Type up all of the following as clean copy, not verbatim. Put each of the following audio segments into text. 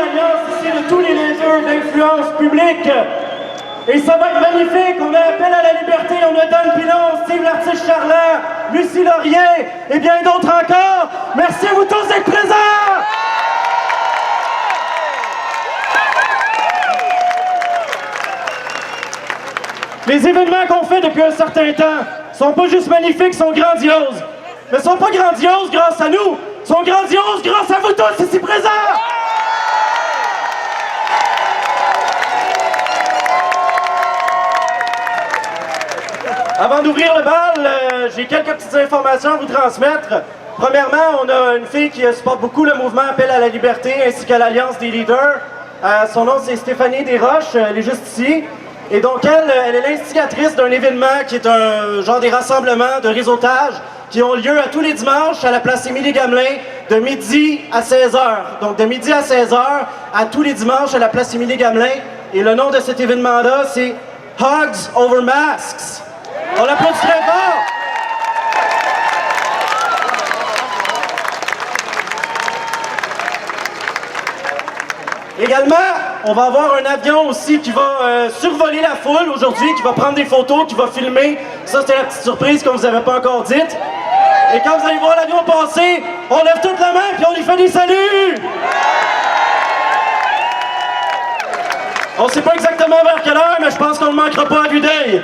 l'alliance ici de tous les leaders d'influence publique. Et ça va être magnifique. On a Appel à la liberté, on a Dan Pilon, Steve l'Artiste-Charlant, Lucie Laurier et bien d'autres encore. Merci à vous tous d'être présents. Les événements qu'on fait depuis un certain temps sont pas juste magnifiques, sont grandioses. Mais sont pas grandioses grâce à nous, sont grandioses grâce à vous tous ici présents. Avant d'ouvrir le bal, j'ai quelques petites informations à vous transmettre. Premièrement, on a une fille qui supporte beaucoup le mouvement Appel à la liberté ainsi qu'à l'Alliance des leaders. Son nom, c'est Stéphanie Desroches, elle est juste ici. Et donc, elle est l'instigatrice d'un événement qui est un genre des rassemblements de réseautage qui ont lieu à tous les dimanches à la place Émilie-Gamelin de midi à 16h. Donc, de midi à 16h à tous les dimanches à la place Émilie-Gamelin. Et le nom de cet événement-là, c'est Hugs Over Masks. On l'applaudit très fort! Également, on va avoir un avion aussi qui va survoler la foule aujourd'hui, qui va prendre des photos, qui va filmer. Ça, c'était la petite surprise qu'on vous avait pas encore dite. Et quand vous allez voir l'avion passer, on lève toute la main puis on lui fait des saluts! On sait pas exactement vers quelle heure, mais je pense qu'on ne manquera pas à vue d'œil.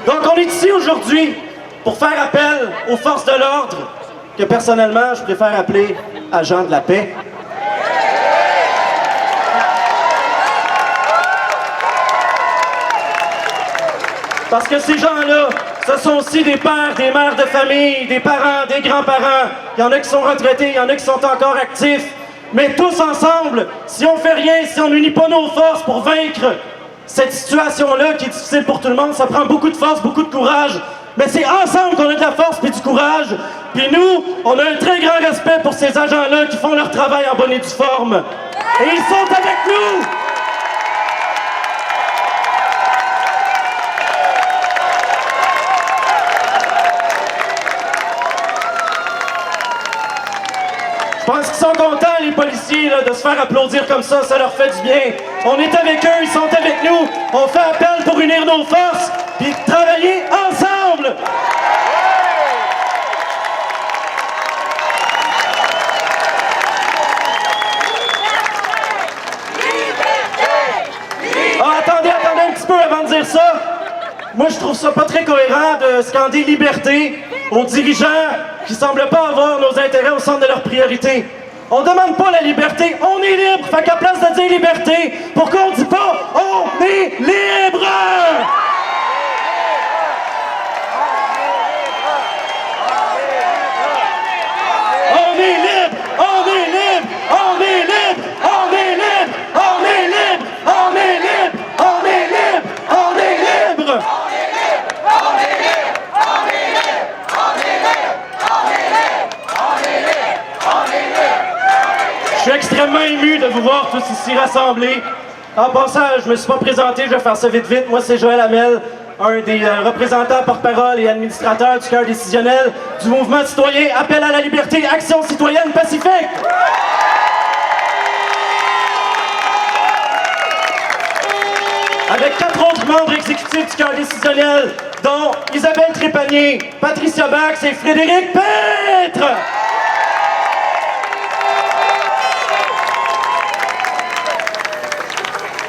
Donc, on est ici aujourd'hui pour faire appel aux forces de l'ordre, que personnellement, je préfère appeler agents de la paix. Parce que ces gens-là, ce sont aussi des pères, des mères de famille, des parents, des grands-parents. Il y en a qui sont retraités, il y en a qui sont encore actifs. Mais tous ensemble, si on fait rien, si on n'unit pas nos forces pour vaincre cette situation-là qui est difficile pour tout le monde, ça prend beaucoup de force, beaucoup de courage. Mais c'est ensemble qu'on a de la force et du courage. Puis nous, on a un très grand respect pour ces agents-là qui font leur travail en bonne et due forme. Et ils sont avec nous! Je pense qu'ils sont contents, les policiers, là, de se faire applaudir comme ça leur fait du bien. On est avec eux, ils sont avec nous. On fait appel pour unir nos forces, puis travailler ensemble. Ah, attendez un petit peu avant de dire ça. Moi, je trouve ça pas très cohérent de scander liberté aux dirigeants qui semblent pas avoir nos intérêts au centre de leurs priorités. On demande pas la liberté, on est libre. Fait qu'à place de dire liberté, pourquoi on dit pas on est libre? On est libre, on est libre, on est libre, on est libre, on est libre, on est libre, on est libre, on est libre. Je suis extrêmement ému de vous voir tous ici rassemblés. En passant, je me suis pas présenté, je vais faire ça vite. Moi, c'est Joël Hamel, un des représentants porte-parole et administrateurs du cœur décisionnel du mouvement citoyen Appel à la liberté, Action citoyenne pacifique. Avec 4 autres membres exécutifs du cœur décisionnel, dont Isabelle Trépanier, Patricia Bax et Frédéric Pêtre.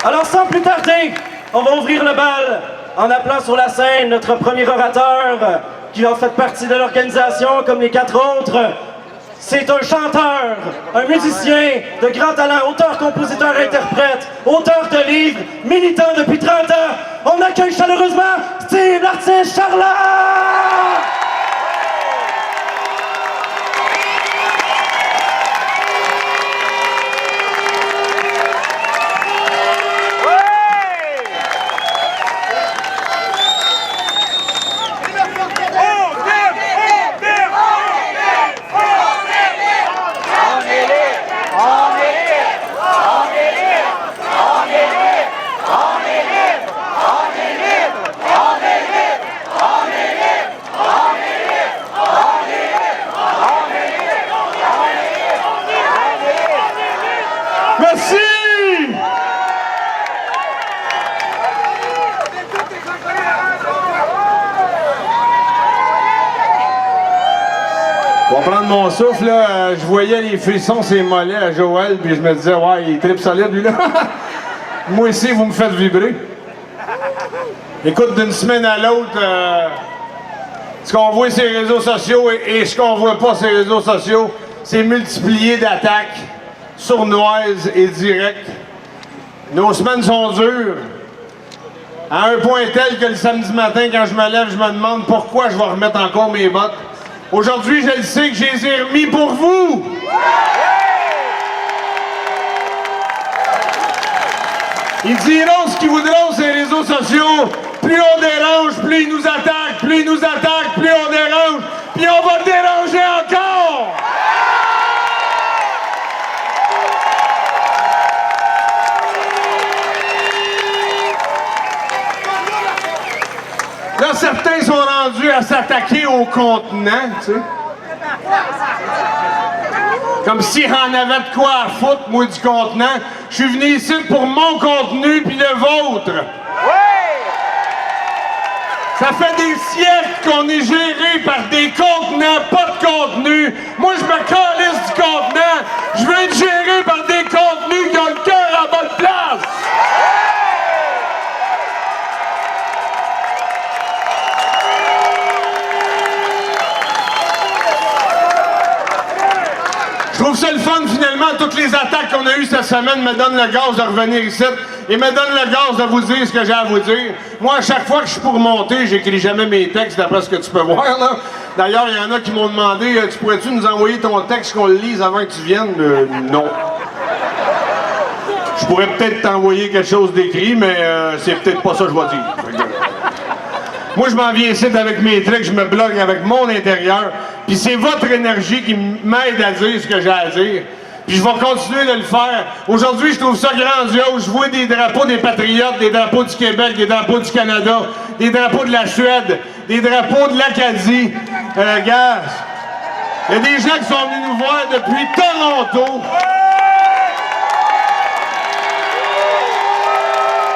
Alors, sans plus tarder, on va ouvrir le bal en appelant sur la scène notre premier orateur qui a fait partie de l'organisation comme les 4 autres. C'est un chanteur, un musicien de grand talent, auteur, compositeur, interprète, auteur de livres, militant depuis 30 ans. On accueille chaleureusement Steve l'Artiste-Charlant! On est libre! On va prendre mon souffle, là. Je voyais les frissons sur les mollets à Joël, puis je me disais, ouais, il est tripe solide, lui, là. Moi aussi, vous me faites vibrer. Écoute, d'une semaine à l'autre, ce qu'on voit sur les réseaux sociaux et ce qu'on voit pas sur les réseaux sociaux, c'est multiplié d'attaques sournoises et directes. Nos semaines sont dures. À un point tel que le samedi matin, quand je me lève, je me demande pourquoi je vais remettre encore mes bottes. Aujourd'hui, je le sais que je les ai remis pour vous! Ils diront ce qu'ils voudront sur les réseaux sociaux. Plus on dérange, plus ils nous attaquent. Plus ils nous attaquent, plus on dérange. Puis on va déranger encore! Là, certains sont rendus à s'attaquer au contenant, tu sais. Comme s'il en avait de quoi à foutre, moi, du contenant. Je suis venu ici pour mon contenu puis le vôtre. Ça fait des siècles qu'on est géré par des contenants, pas de contenu. Moi, je me calisse du contenant. Je veux être géré par des contenus qui ont le cœur à bonne place. Je trouve ça le fun, finalement, toutes les attaques qu'on a eues cette semaine me donnent le gaz de revenir ici et me donnent le gaz de vous dire ce que j'ai à vous dire. Moi, à chaque fois que je suis pour monter, j'écris jamais mes textes d'après ce que tu peux voir, là. D'ailleurs, il y en a qui m'ont demandé, tu pourrais-tu nous envoyer ton texte qu'on le lise avant que tu viennes? Non. Je pourrais peut-être t'envoyer quelque chose d'écrit, mais c'est peut-être pas ça que je vais dire. Moi, je m'en viens ici avec mes trucs, je me bloque avec mon intérieur, puis c'est votre énergie qui m'aide à dire ce que j'ai à dire. Puis je vais continuer de le faire. Aujourd'hui, je trouve ça grandiose. Je vois des drapeaux des Patriotes, des drapeaux du Québec, des drapeaux du Canada, des drapeaux de la Suède, des drapeaux de l'Acadie. Gars, il y a des gens qui sont venus nous voir depuis Toronto.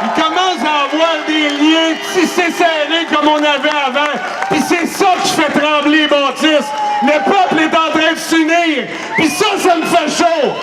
Ils commencent à avoir des liens tissés serrés comme on avait avant. Puis c'est ça qui fait trembler les bâtisses. Le peuple est en train de s'unir. Puis ça me fait chaud.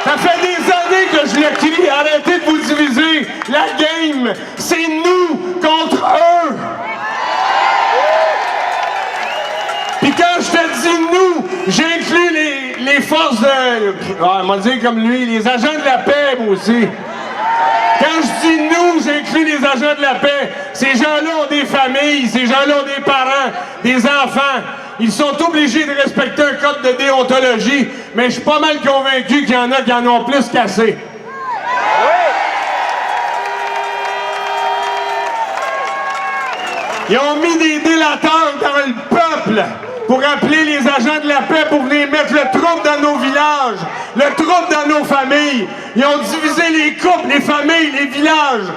Ça fait des années que je le crie. Arrêtez de vous diviser. La game, c'est nous contre eux. Puis quand je te dis nous, j'inclus les forces de... on m'a dit comme lui, les agents de la paix, moi aussi. Quand je dis nous, j'inclus les agents de la paix. Ces gens-là ont des familles, ces gens-là ont des parents, des enfants. Ils sont obligés de respecter un code de déontologie, mais je suis pas mal convaincu qu'il y en a qui en ont plus qu'assez. Ils ont mis des délateurs dans le peuple pour appeler les agents de la paix pour venir mettre le trouble dans nos villages, le trouble dans nos familles. Ils ont divisé les couples, les familles, les villages.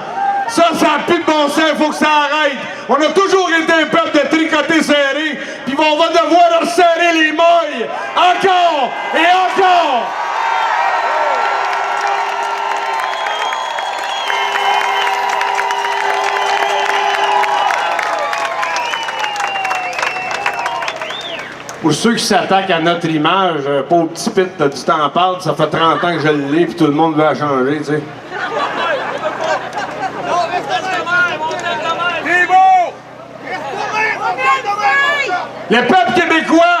Ça n'a plus de bon sens, il faut que ça arrête. On a toujours été un peuple de tricotés serrés, puis on va devoir resserrer les mailles encore et encore. Pour ceux qui s'attaquent à notre image, pauvre petit pit, tu t'en parles, ça fait 30 ans que je l'ai, puis tout le monde veut la changer, tu sais. Le peuple québécois,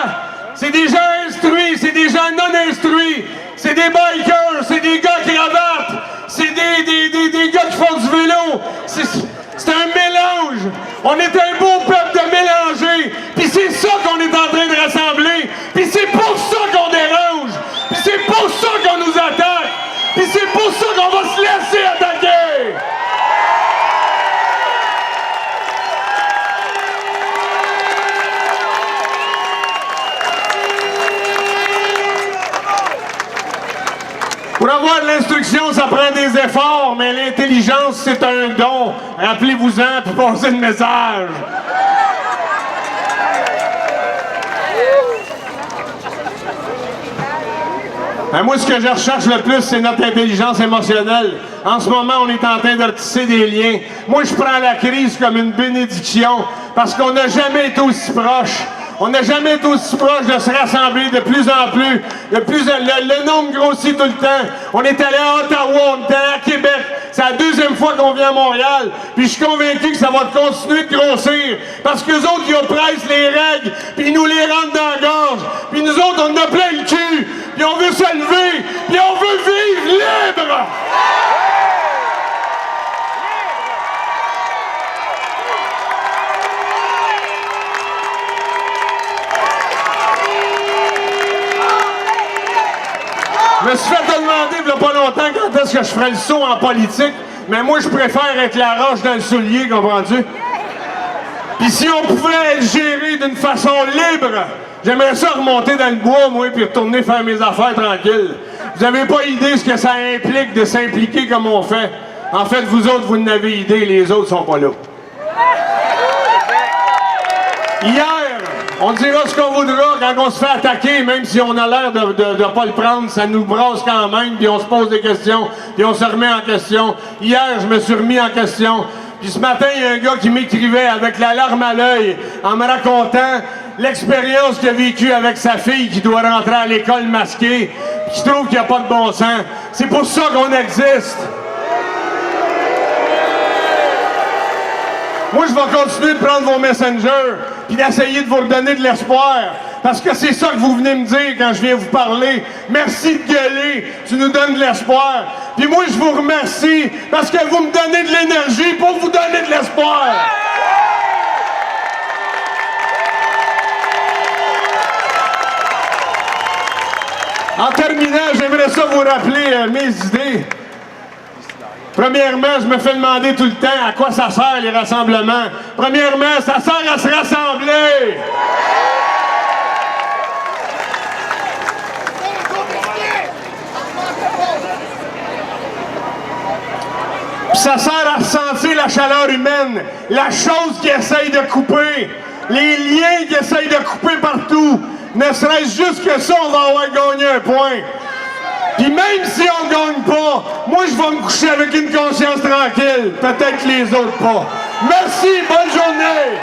c'est des gens instruits, c'est des gens non instruits, c'est des bikers, c'est des gars qui cravatent, c'est des gars qui font du vélo. C'est un mélange. On est un beau peuple de mélanger. Puis c'est ça qu'on est en train de rassembler. Puis c'est pour ça qu'on dérange. Puis c'est pour ça qu'on nous attaque. Puis c'est pour ça qu'on va se laisser attaquer. Pour avoir de l'instruction, ça prend des efforts, mais l'intelligence, c'est un don. Rappelez-vous-en, puis passez le message. Ben moi, ce que je recherche le plus, c'est notre intelligence émotionnelle. En ce moment, on est en train de tisser des liens. Moi, je prends la crise comme une bénédiction parce qu'on n'a jamais été aussi proche. On n'a jamais été aussi proche de se rassembler de plus en plus. Le nombre grossit tout le temps. On est allé à Ottawa, on est allé à Québec. C'est la deuxième fois qu'on vient à Montréal. Puis je suis convaincu que ça va continuer de grossir. Parce qu'eux autres, ils oppressent les règles, puis ils nous les rentrent dans la gorge. Puis nous autres, on en a plein le cul. Puis on veut se lever. Puis on veut vivre libre. Je me suis fait demander il n'y a pas longtemps quand est-ce que je ferais le saut en politique, mais moi je préfère être la roche dans le soulier, comprends-tu? Puis si on pouvait être géré d'une façon libre, j'aimerais ça remonter dans le bois, moi, puis retourner faire mes affaires tranquilles. Vous n'avez pas idée ce que ça implique de s'impliquer comme on fait. En fait, vous autres, vous n'avez idée, les autres sont pas là. Hier, on dira ce qu'on voudra quand on se fait attaquer, même si on a l'air de ne pas le prendre, ça nous brasse quand même, puis on se pose des questions, puis on se remet en question. Hier, je me suis remis en question, puis ce matin, il y a un gars qui m'écrivait avec la larme à l'œil, en me racontant l'expérience qu'il a vécue avec sa fille qui doit rentrer à l'école masquée, puis qui trouve qu'il n'y a pas de bon sens. C'est pour ça qu'on existe. Moi, je vais continuer de prendre vos messengers puis d'essayer de vous redonner de l'espoir. Parce que c'est ça que vous venez me dire quand je viens vous parler. Merci de gueuler, tu nous donnes de l'espoir. Puis moi, je vous remercie parce que vous me donnez de l'énergie pour vous donner de l'espoir. En terminant, j'aimerais ça vous rappeler mes idées. Premièrement, je me fais demander tout le temps à quoi ça sert les rassemblements. Premièrement, ça sert à se rassembler. Puis ça sert à sentir la chaleur humaine, la chose qui essaye de couper, les liens qui essayent de couper partout. Ne serait-ce juste que ça, on va avoir gagné un point. Puis même si on ne gagne pas, moi je vais me coucher avec une conscience tranquille. Peut-être que les autres pas. Merci, bonne journée!